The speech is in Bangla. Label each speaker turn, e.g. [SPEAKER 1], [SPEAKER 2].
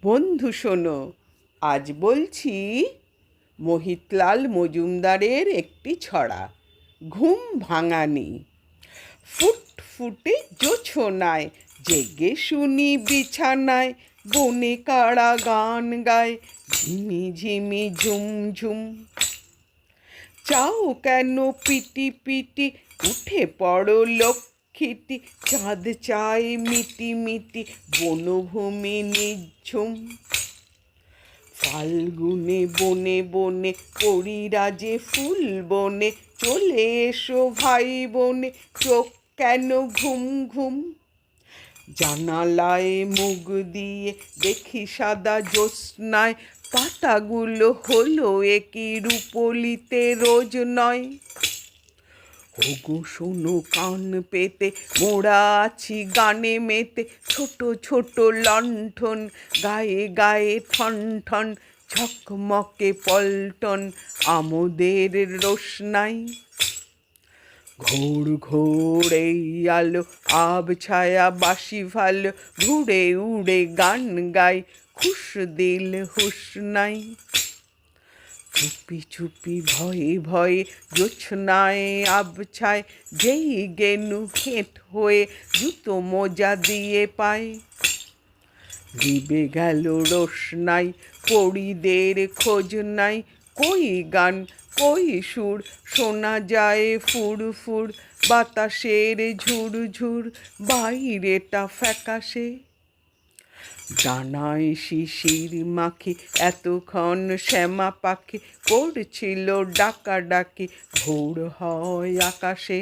[SPEAKER 1] বন্ধু শোনো, আজ বলছি মোহিতলাল মজুমদারের একটি ছড়া, ঘুম ভাঙানি। ফুটফুটে জোছনায় জেগে শুনি বিছানায়, বনে কারা গান গায় ঝিমি ঝিমি ঝুমঝুম। চাও কেন পিটি পিটি, উঠে পড়ো লক্ষ্মীটি, চাঁদ চায় মিটি মিটি, বনভূমি নিঝুম। ফাল্গুনে বনে বনে করিরাজে ফুল বনে, চলে এসো ভাই বনে, চোখ কেন ঘুম ঘুম। জানালায় মুখ দিয়ে দেখি সাদা জ্যোৎস্নায়, পাতাগুলো হলো একই রূপলিতে রোজ নয়। ওগো শোনো কান পেতে, মোরা আছি গানে মেতে, ছোট ছোট লণ্ঠন গায়ে গায়ে ঠন ঠন, ঝকমকে পল্টন আমোদের রোশনাই। ঘোর ঘোর এই আলো, আব ছায়া বাসি ভালো, ঘুরে উড়ে গান গাই খুশ দিল হুশ নাই। চুপি চুপি ভয়ে ভয়ে জোছনায় আবছায়, যেই গেনু হেঁট হয়ে জুতো মোজা দিয়ে পায়। দিবে গেল রোশনাই, পরিদের খোঁজ নাই, কই গান কই সুর শোনা যায় ফুর ফুর, বাতাসের ঝুর ঝুর বাইরেটা ফ্যাকাশে। ডানায় শিশির মাখি এতক্ষণ শ্যামা পাখি করছিল ডাকাডাকি, ভোর হয় আকাশে।